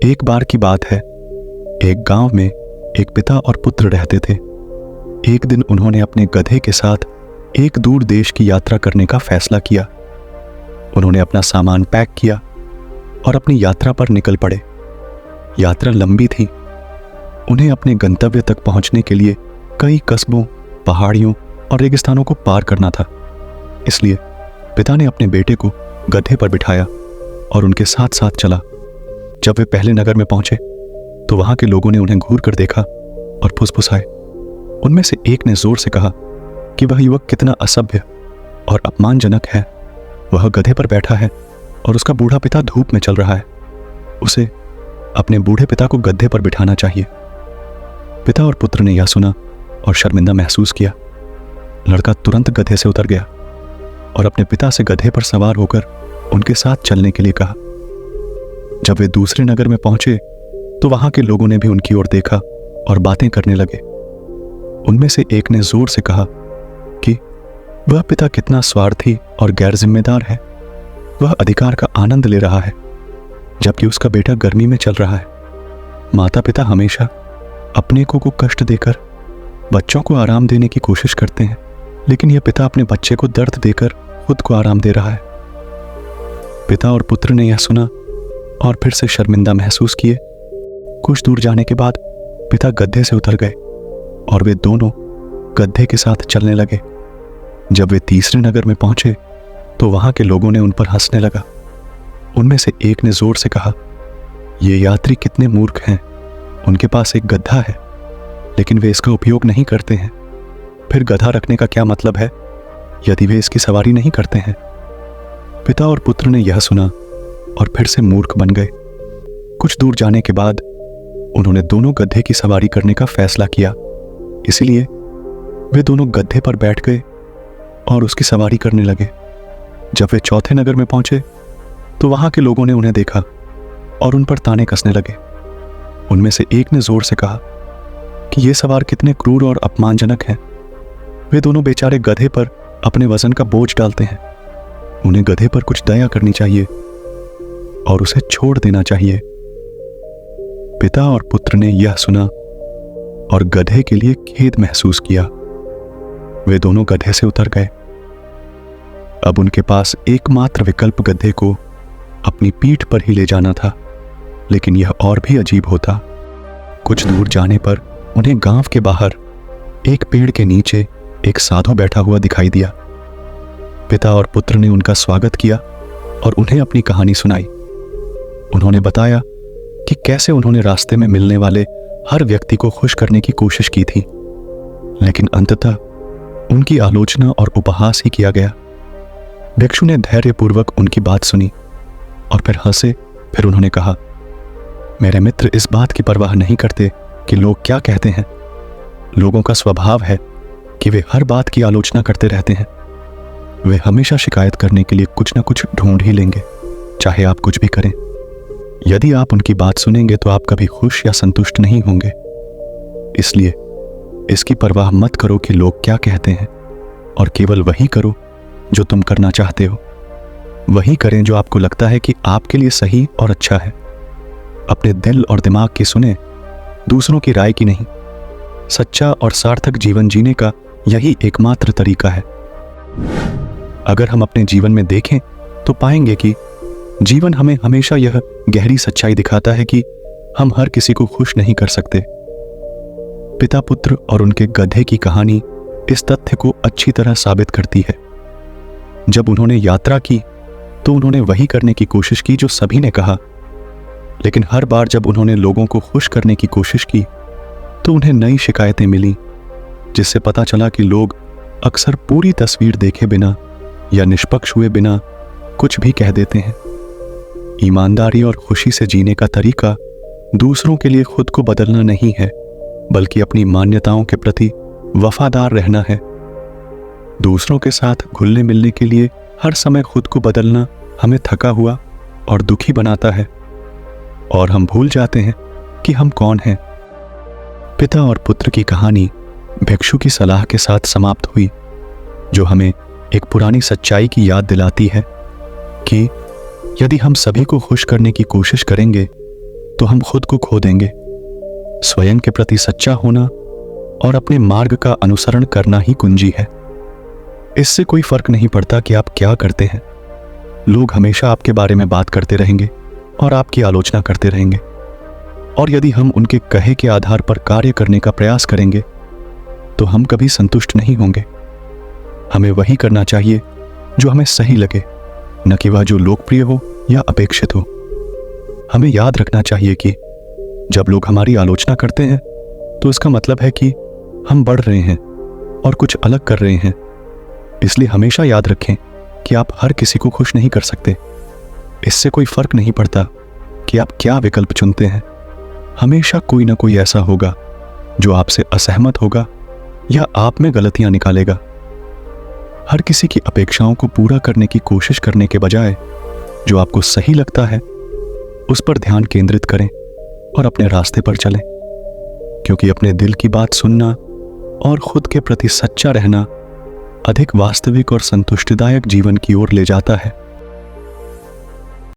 एक बार की बात है, एक गांव में एक पिता और पुत्र रहते थे। एक दिन उन्होंने अपने गधे के साथ एक दूर देश की यात्रा करने का फैसला किया। उन्होंने अपना सामान पैक किया और अपनी यात्रा पर निकल पड़े। यात्रा लंबी थी। उन्हें अपने गंतव्य तक पहुंचने के लिए कई कस्बों, पहाड़ियों और रेगिस्तानों को पार करना था। इसलिए पिता ने अपने बेटे को गधे पर बिठाया और उनके साथ साथ चला। जब वे पहले नगर में पहुंचे तो वहां के लोगों ने उन्हें घूर कर देखा और फुसफुसाए। उनमें से एक ने जोर से कहा कि वह युवक कितना असभ्य और अपमानजनक है। वह गधे पर बैठा है और उसका बूढ़ा पिता धूप में चल रहा है। उसे अपने बूढ़े पिता को गधे पर बिठाना चाहिए। पिता और पुत्र ने यह सुना और शर्मिंदा महसूस किया। लड़का तुरंत गधे से उतर गया और अपने पिता से गधे पर सवार होकर उनके साथ चलने के लिए कहा। जब वे दूसरे नगर में पहुंचे तो वहां के लोगों ने भी उनकी ओर देखा और बातें करने लगे। उनमें से एक ने जोर से कहा कि वह पिता कितना स्वार्थी और गैर जिम्मेदार है। वह अधिकार का आनंद ले रहा है जबकि उसका बेटा गर्मी में चल रहा है। माता पिता हमेशा अपने को कष्ट देकर बच्चों को आराम देने की कोशिश करते हैं, लेकिन यह पिता अपने बच्चे को दर्द देकर खुद को आराम दे रहा है। पिता और पुत्र ने यह सुना और फिर से शर्मिंदा महसूस किए। कुछ दूर जाने के बाद पिता गधे से उतर गए और वे दोनों गधे के साथ चलने लगे। जब वे तीसरे नगर में पहुंचे तो वहां के लोगों ने उन पर हंसने लगा। उनमें से एक ने जोर से कहा, ये यात्री कितने मूर्ख हैं। उनके पास एक गधा है लेकिन वे इसका उपयोग नहीं करते हैं। फिर गधा रखने का क्या मतलब है यदि वे इसकी सवारी नहीं करते हैं। पिता और पुत्र ने यह सुना और फिर से मूर्ख बन गए। कुछ दूर जाने के बाद उन्होंने दोनों गधे की सवारी करने का फैसला किया। इसलिए वे दोनों गधे पर बैठ गए और उसकी सवारी करने लगे। जब वे चौथे नगर में पहुंचे तो वहां के लोगों ने उन्हें देखा और उन पर ताने कसने लगे। उनमें से एक ने जोर से कहा कि ये सवार कितने क्रूर और अपमानजनक हैं। वे दोनों बेचारे गधे पर अपने वजन का बोझ डालते हैं। उन्हें गधे पर कुछ दया करनी चाहिए और उसे छोड़ देना चाहिए। पिता और पुत्र ने यह सुना और गधे के लिए खेद महसूस किया। वे दोनों गधे से उतर गए। अब उनके पास एकमात्र विकल्प गधे को अपनी पीठ पर ही ले जाना था, लेकिन यह और भी अजीब होता। कुछ दूर जाने पर उन्हें गांव के बाहर एक पेड़ के नीचे एक साधु बैठा हुआ दिखाई दिया। पिता और पुत्र ने उनका स्वागत किया और उन्हें अपनी कहानी सुनाई। उन्होंने बताया कि कैसे उन्होंने रास्ते में मिलने वाले हर व्यक्ति को खुश करने की कोशिश की थी, लेकिन अंततः उनकी आलोचना और उपहास ही किया गया। भिक्षु ने धैर्यपूर्वक उनकी बात सुनी और फिर हंसे। फिर उन्होंने कहा, मेरे मित्र इस बात की परवाह नहीं करते कि लोग क्या कहते हैं। लोगों का स्वभाव है कि वे हर बात की आलोचना करते रहते हैं। वे हमेशा शिकायत करने के लिए कुछ न कुछ ढूंढ ही लेंगे, चाहे आप कुछ भी करें। यदि आप उनकी बात सुनेंगे तो आप कभी खुश या संतुष्ट नहीं होंगे। इसलिए इसकी परवाह मत करो कि लोग क्या कहते हैं और केवल वही करो जो तुम करना चाहते हो। वही करें जो आपको लगता है कि आपके लिए सही और अच्छा है। अपने दिल और दिमाग की सुने, दूसरों की राय की नहीं। सच्चा और सार्थक जीवन जीने का यही एकमात्र तरीका है। अगर हम अपने जीवन में देखें तो पाएंगे कि जीवन हमें हमेशा यह गहरी सच्चाई दिखाता है कि हम हर किसी को खुश नहीं कर सकते। पिता पुत्र और उनके गधे की कहानी इस तथ्य को अच्छी तरह साबित करती है। जब उन्होंने यात्रा की तो उन्होंने वही करने की कोशिश की जो सभी ने कहा, लेकिन हर बार जब उन्होंने लोगों को खुश करने की कोशिश की तो उन्हें नई शिकायतें मिली, जिससे पता चला कि लोग अक्सर पूरी तस्वीर देखे बिना या निष्पक्ष हुए बिना कुछ भी कह देते हैं। ईमानदारी और खुशी से जीने का तरीका दूसरों के लिए खुद को बदलना नहीं है, बल्कि अपनी मान्यताओं के प्रति वफादार रहना है। दूसरों के साथ घुलने मिलने के लिए हर समय खुद को बदलना हमें थका हुआ और दुखी बनाता है और हम भूल जाते हैं कि हम कौन हैं। पिता और पुत्र की कहानी भिक्षु की सलाह के साथ समाप्त हुई, जो हमें एक पुरानी सच्चाई की याद दिलाती है कि यदि हम सभी को खुश करने की कोशिश करेंगे तो हम खुद को खो देंगे। स्वयं के प्रति सच्चा होना और अपने मार्ग का अनुसरण करना ही कुंजी है। इससे कोई फर्क नहीं पड़ता कि आप क्या करते हैं। लोग हमेशा आपके बारे में बात करते रहेंगे और आपकी आलोचना करते रहेंगे, और यदि हम उनके कहे के आधार पर कार्य करने का प्रयास करेंगे तो हम कभी संतुष्ट नहीं होंगे। हमें वही करना चाहिए जो हमें सही लगे, न कि वह जो लोकप्रिय हो या अपेक्षित हो। हमें याद रखना चाहिए कि जब लोग हमारी आलोचना करते हैं तो इसका मतलब है कि हम बढ़ रहे हैं और कुछ अलग कर रहे हैं। इसलिए हमेशा याद रखें कि आप हर किसी को खुश नहीं कर सकते। इससे कोई फर्क नहीं पड़ता कि आप क्या विकल्प चुनते हैं। हमेशा कोई ना कोई ऐसा होगा जो आपसे असहमत होगा या आप में गलतियां निकालेगा। हर किसी की अपेक्षाओं को पूरा करने की कोशिश करने के बजाय जो आपको सही लगता है उस पर ध्यान केंद्रित करें और अपने रास्ते पर चलें, क्योंकि अपने दिल की बात सुनना और खुद के प्रति सच्चा रहना अधिक वास्तविक और संतुष्टिदायक जीवन की ओर ले जाता है।